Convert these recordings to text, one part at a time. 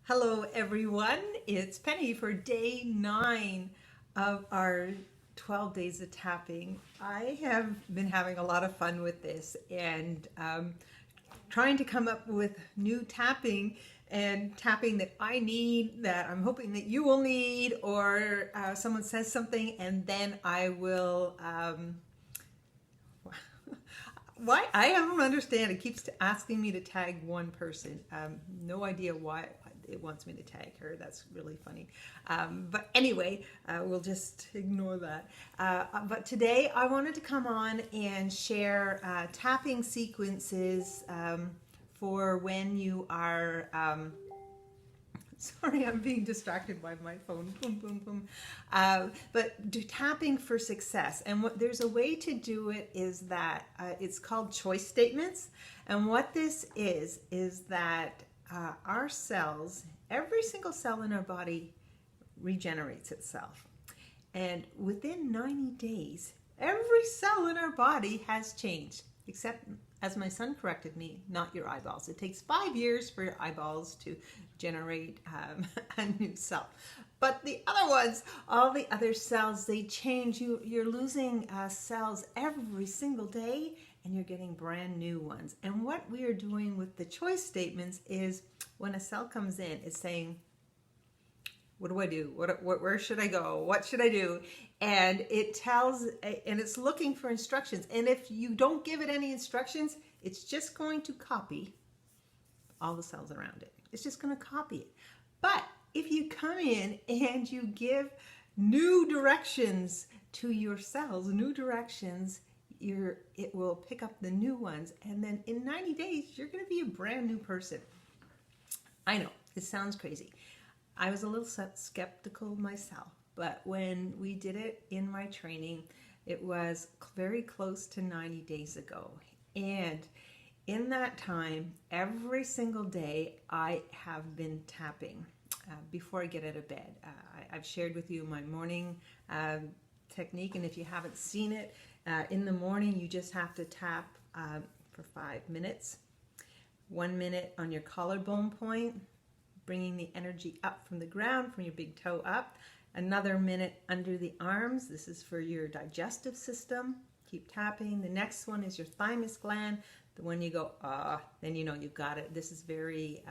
Hello, everyone. It's Penny for day 9 of our 12 days of tapping. I have been having a lot of fun with this and trying to come up with new tapping and tapping that I need, that I'm hoping that you will need, or someone says something and then I will. Why? I don't understand. It keeps asking me to tag one person. No idea why it wants me to tag her. That's really funny. But anyway, we'll just ignore that. But today I wanted to come on and share tapping sequences for when you are. Sorry, I'm being distracted by my phone. Boom, boom, boom. But do tapping for success. And there's a way to do it is that it's called choice statements. And what this is that our cells, every single cell in our body regenerates itself. And within 90 days, every cell in our body has changed, except, as my son corrected me, not your eyeballs. It takes 5 years for your eyeballs to generate a new cell. But the other ones, all the other cells, they change. You're losing cells every single day, and you're getting brand new ones. And what we are doing with the choice statements is when a cell comes in, it's saying, what do I do? Where should I go? What should I do? And it tells, and it's looking for instructions. And if you don't give it any instructions, it's just going to copy all the cells around it. It's just going to copy it. But if you come in and you give new directions to your cells, new directions, it will pick up the new ones. And then in 90 days, you're going to be a brand new person. I know, it sounds crazy. I was a little skeptical myself, but when we did it in my training, it was very close to 90 days ago. And in that time, every single day, I have been tapping before I get out of bed. I've shared with you my morning technique, and if you haven't seen it, in the morning, you just have to tap for 5 minutes. 1 minute on your collarbone point, bringing the energy up from the ground, from your big toe up. Another minute under the arms. This is for your digestive system. Keep tapping. The next one is your thymus gland. The one you go, then you know you've got it. This is very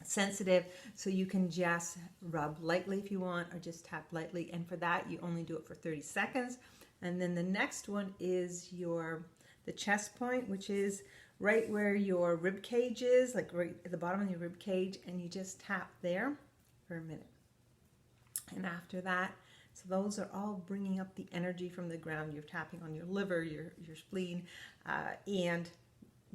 sensitive, so you can just rub lightly if you want, or just tap lightly. And for that, you only do it for 30 seconds. And then the next one is the chest point, which is right where your rib cage is, like right at the bottom of your rib cage, and you just tap there for a minute. And after that, so those are all bringing up the energy from the ground. You're tapping on your liver, your spleen, and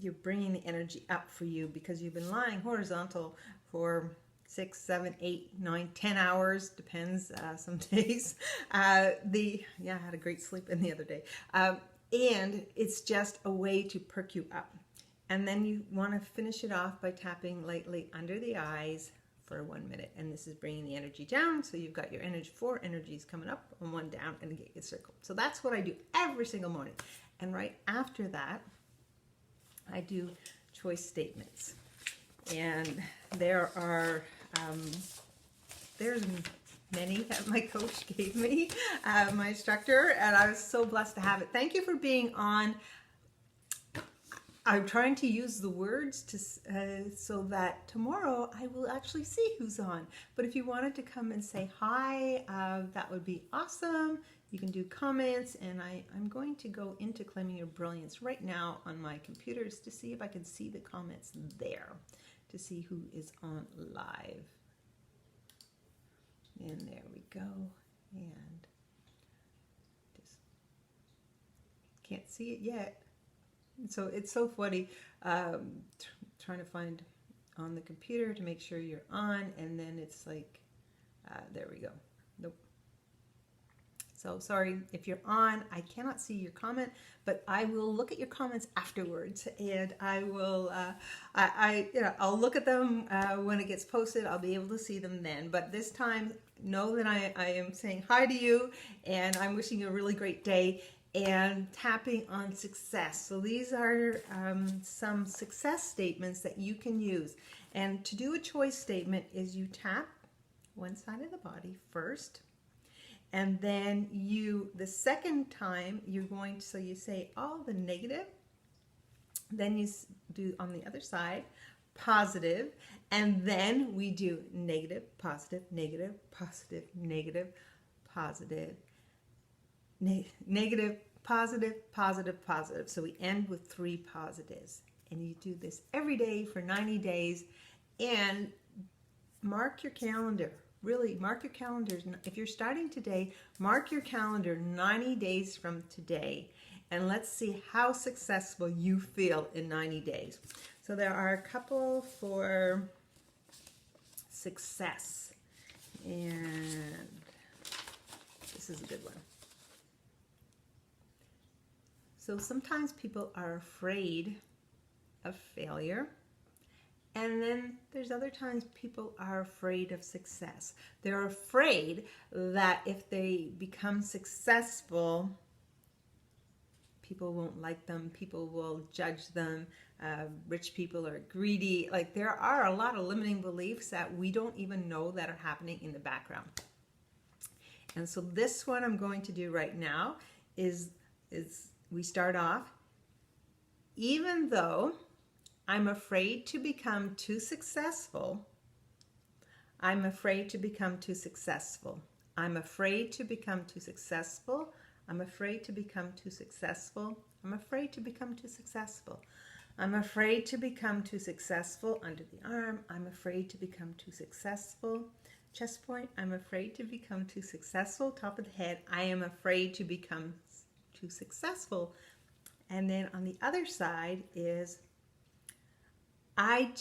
you're bringing the energy up for you because you've been lying horizontal for 6, 7, 8, 9, 10 hours, depends some days. I had a great sleep in the other day. And it's just a way to perk you up. And then you want to finish it off by tapping lightly under the eyes for 1 minute. And this is bringing the energy down. So you've got your 4 energies coming up and 1 down, and get your circle. So that's what I do every single morning. And right after that, I do choice statements. And there are, there's many that my coach gave me, my instructor, and I was so blessed to have it. Thank you for being on. I'm trying to use the words to so that tomorrow I will actually see who's on. But if you wanted to come and say hi, that would be awesome. You can do comments, and I'm going to go into Claiming Your Brilliance right now on my computers to see if I can see the comments there, to see who is on live. And there we go. And just can't see it yet. So it's so funny trying to find on the computer to make sure you're on, and then it's like, there we go. Nope. So sorry if you're on, I cannot see your comment, but I will look at your comments afterwards, and I will, I'll look at them when it gets posted. I'll be able to see them then. But this time, know that I am saying hi to you, and I'm wishing you a really great day. and tapping on success. So these are some success statements that you can use. And to do a choice statement is you tap one side of the body first, and then the second time you're going to, so you say all the negative, then you do on the other side positive, and then we do negative, positive, negative, positive, negative, positive, negative, positive, positive, positive. So we end with 3 positives. And you do this every day for 90 days. And mark your calendar. Really, mark your calendars. If you're starting today, mark your calendar 90 days from today. And let's see how successful you feel in 90 days. So there are a couple for success. And this is a good one. So sometimes people are afraid of failure. And then there's other times people are afraid of success. They're afraid that if they become successful, people won't like them, people will judge them, rich people are greedy. Like, there are a lot of limiting beliefs that we don't even know that are happening in the background. And so this one I'm going to do right now is we start off, even though I'm afraid to become too successful, I'm afraid to become too successful. I'm afraid to become too successful. I'm afraid to become too successful. I'm afraid to become too successful. I'm afraid to become too successful under the arm. I'm afraid to become too successful. Chest point, I'm afraid to become too successful. Top of the head, I am afraid to become too successful. And then on the other side is I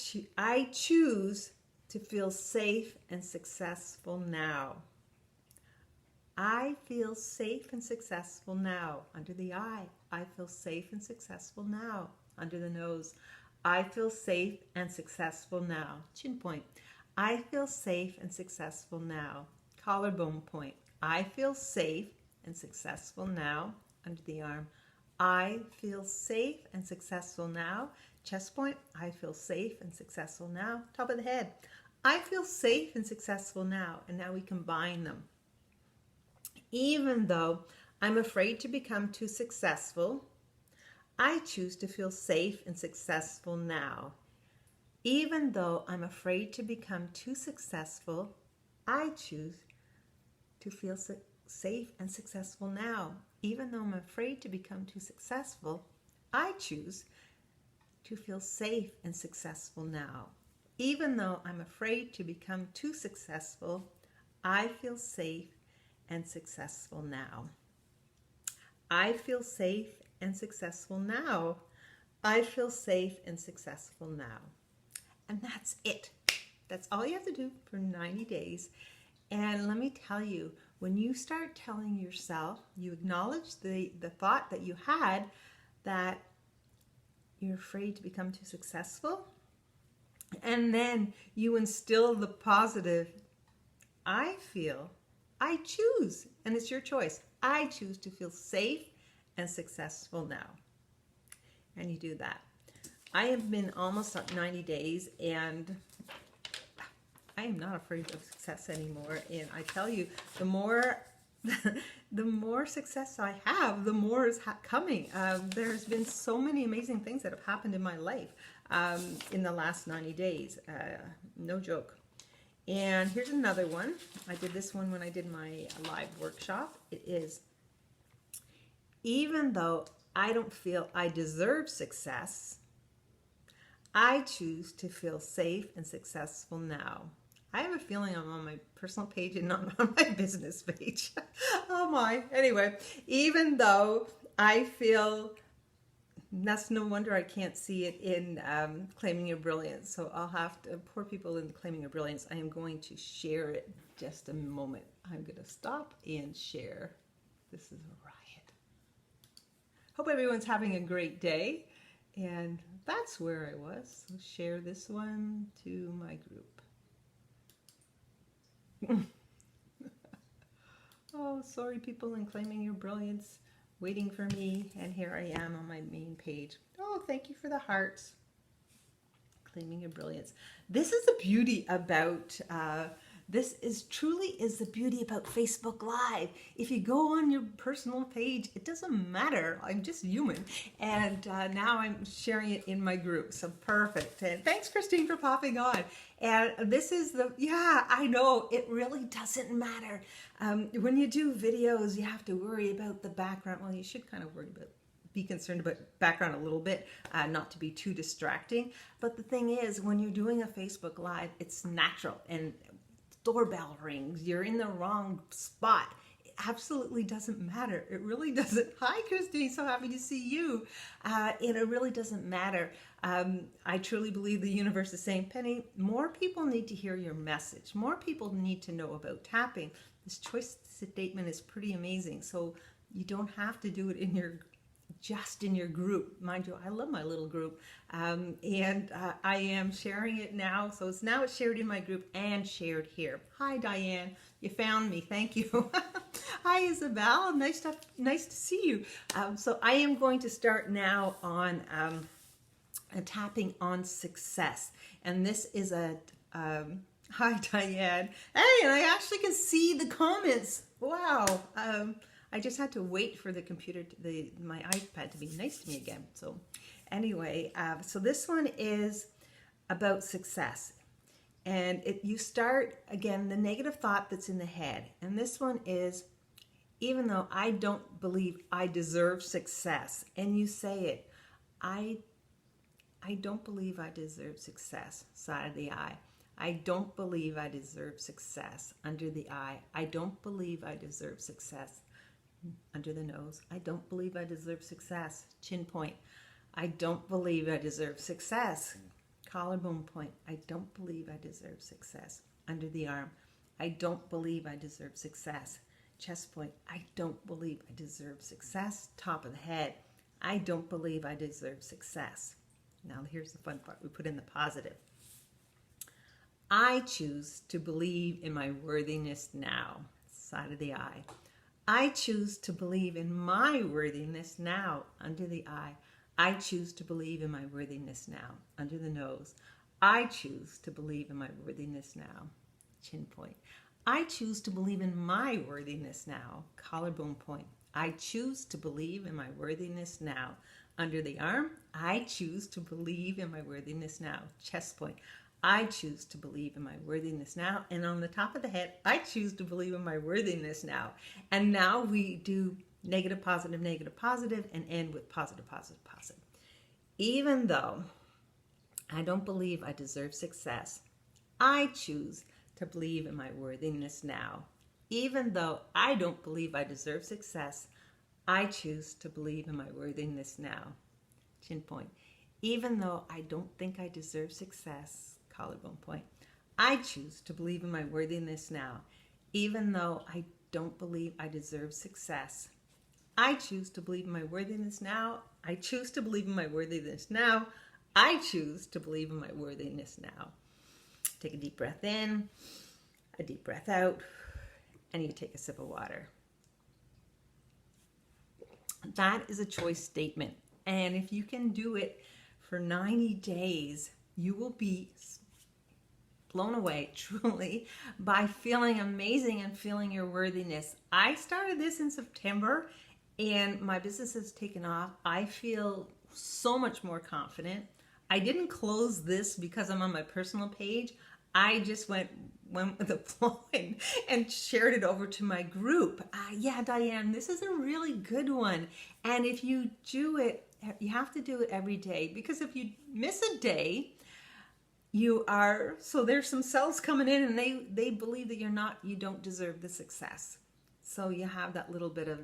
choose to feel safe and successful now. I feel safe and successful now. Under the eye, I feel safe and successful now. Under the nose, I feel safe and successful now. Chin point, I feel safe and successful now. Collarbone point, I feel safe and successful now. Under the arm, I feel safe and successful now. Chest point, I feel safe and successful now. Top of the head, I feel safe and successful now. And now we combine them. Even though I'm afraid to become too successful, I choose to feel safe and successful now. Even though I'm afraid to become too successful, I choose to feel safe and successful now. Even though I'm afraid to become too successful, I choose to feel safe and successful now. Even though I'm afraid to become too successful, I feel safe and successful now. I feel safe and successful now. I feel safe and successful now. And that's it. That's all you have to do for 90 days. And let me tell you, when you start telling yourself, you acknowledge the thought that you had that you're afraid to become too successful, and then you instill the positive, I choose, and it's your choice, I choose to feel safe and successful now. And you do that. I have been almost at 90 days, and I am not afraid of success anymore. And I tell you, the more success I have, the more is coming. There's been so many amazing things that have happened in my life in the last 90 days. No joke. And here's another one. I did this one when I did my live workshop. It is, even though I don't feel I deserve success, I choose to feel safe and successful now. I have a feeling I'm on my personal page and not on my business page. Oh my. Anyway, even though I feel, that's no wonder I can't see it in Claiming Your Brilliance. So I'll have to, poor people in Claiming Your Brilliance, I am going to share it just a moment. I'm going to stop and share. This is a riot. Hope everyone's having a great day. And that's where I was. So share this one to my group. Oh, sorry, people in Claiming Your Brilliance. waiting for me, and here I am on my main page. Oh, thank you for the hearts. Claiming your brilliance. This is the beauty about truly the beauty about Facebook Live. If you go on your personal page, it doesn't matter. I'm just human, and now I'm sharing it in my group. So perfect. And thanks, Christine, for popping on. And this is I know it really doesn't matter. When you do videos, you have to worry about the background. Well, you should kind of be concerned about background a little bit, not to be too distracting. But the thing is, when you're doing a Facebook Live, it's natural, and doorbell rings, you're in the wrong spot. It absolutely doesn't matter. It really doesn't. Hi, Christine, so happy to see you. And it really doesn't matter. I truly believe the universe is saying, Penny, more people need to hear your message. More people need to know about tapping. This choice statement is pretty amazing. So you don't have to do it just in your group. Mind you, I love my little group, and I am sharing it now. So it's shared in my group and shared here. Hi, Diane, you found me. Thank you. Hi, Isabel. Nice to see you. So I am going to start now on tapping on success, and this is hi, Diane. Hey, and I actually can see the comments. Wow. I just had to wait for the computer, my iPad to be nice to me again. So anyway, so this one is about success. And you start, again, the negative thought that's in the head. And this one is, even though I don't believe I deserve success, and you say it, I don't believe I deserve success, side of the eye. I don't believe I deserve success, under the eye. I don't believe I deserve success, under the nose. I don't believe I deserve success, chin point. I don't believe I deserve success, collarbone point. I don't believe I deserve success, under the arm. I don't believe I deserve success, chest point. I don't believe I deserve success, top of the head. I don't believe I deserve success. Now here's the fun part. We put in the positive. I choose to believe in my worthiness now, side of the eye. I choose to believe in my worthiness now, under the eye. I choose to believe in my worthiness now, under the nose. I choose to believe in my worthiness now, chin point. I choose to believe in my worthiness now, collarbone point. I choose to believe in my worthiness now, under the arm. I choose to believe in my worthiness now, chest point. I choose to believe in my worthiness now. And on the top of the head, I choose to believe in my worthiness now. And now we do negative, positive, and end with positive, positive, positive. Even though I don't believe I deserve success, I choose to believe in my worthiness now. Even though I don't believe I deserve success, I choose to believe in my worthiness now. Chin point. Even though I don't think I deserve success, collarbone point, I choose to believe in my worthiness now. Even though I don't believe I deserve success, I choose to believe in my worthiness now. I choose to believe in my worthiness now. I choose to believe in my worthiness now. Take a deep breath in, a deep breath out, and you take a sip of water. That is a choice statement. And if you can do it for 90 days, you will be blown away, truly, by feeling amazing and feeling your worthiness. I started this in September, and my business has taken off. I feel so much more confident. I didn't close this because I'm on my personal page. I just went with the flow and shared it over to my group. Yeah, Diane, this is a really good one. And if you do it, you have to do it every day, because if you miss a day, so there's some cells coming in, and they believe that you don't deserve the success. So you have that little bit of,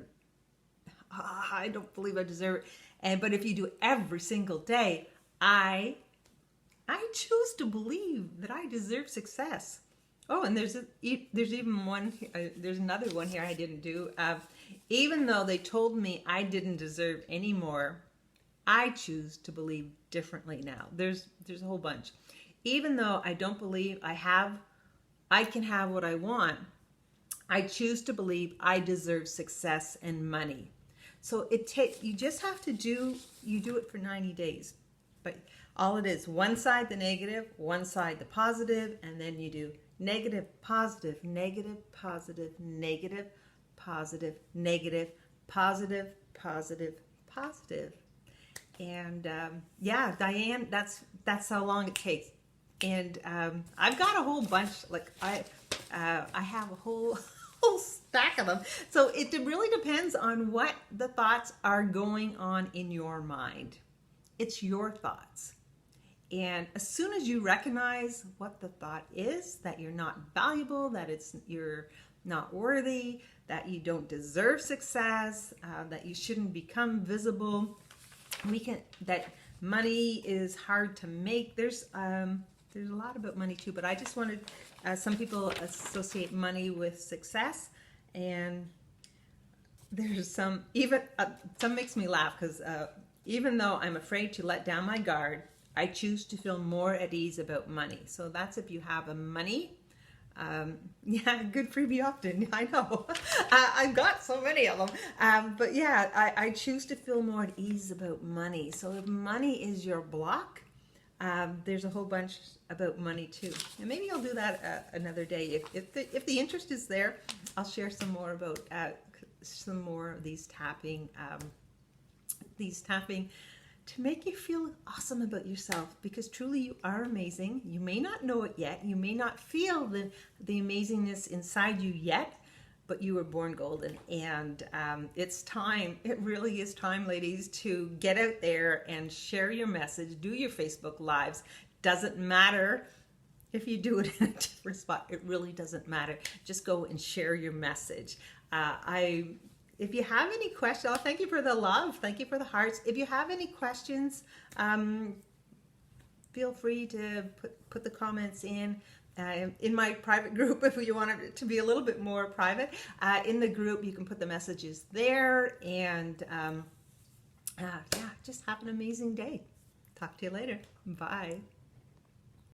I don't believe I deserve it. But if you do it every single day, I choose to believe that I deserve success. Oh, and there's even one, there's another one here I didn't do. Even though they told me I didn't deserve any more, I choose to believe differently now. There's a whole bunch. Even though I don't believe I can have what I want, I choose to believe I deserve success and money. So you just have to do it for 90 days. But all it is, one side the negative, one side the positive, and then you do negative, positive, negative, positive, negative, positive, negative, positive, positive, positive. And yeah, Diane, that's how long it takes. And I've got a whole bunch, like I have a whole stack of them. So it really depends on what the thoughts are going on in your mind. It's your thoughts. And as soon as you recognize what the thought is, that you're not valuable, that you're not worthy, that you don't deserve success, that you shouldn't become visible, that money is hard to make. There's a lot about money too, but I just wanted, some people associate money with success, and there's some makes me laugh, because even though I'm afraid to let down my guard, I choose to feel more at ease about money. So that's if you have a money. Yeah, good freebie often. I know. I've got so many of them. But yeah, I choose to feel more at ease about money. So if money is your block, there's a whole bunch about money too. And maybe I'll do that another day. If the interest is there, I'll share some more about some more of these tapping to make you feel awesome about yourself, because truly you are amazing. You may not know it yet. You may not feel the amazingness inside you yet, but you were born golden. And it's time. It really is time, ladies, to get out there and share your message. Do your Facebook Lives. Doesn't matter if you do it in a different spot. It really doesn't matter. Just go and share your message. If you have any questions, thank you for the love. Thank you for the hearts. If you have any questions, feel free to put the comments in my private group. If you want it to be a little bit more private, in the group, you can put the messages there. And yeah, just have an amazing day. Talk to you later. Bye.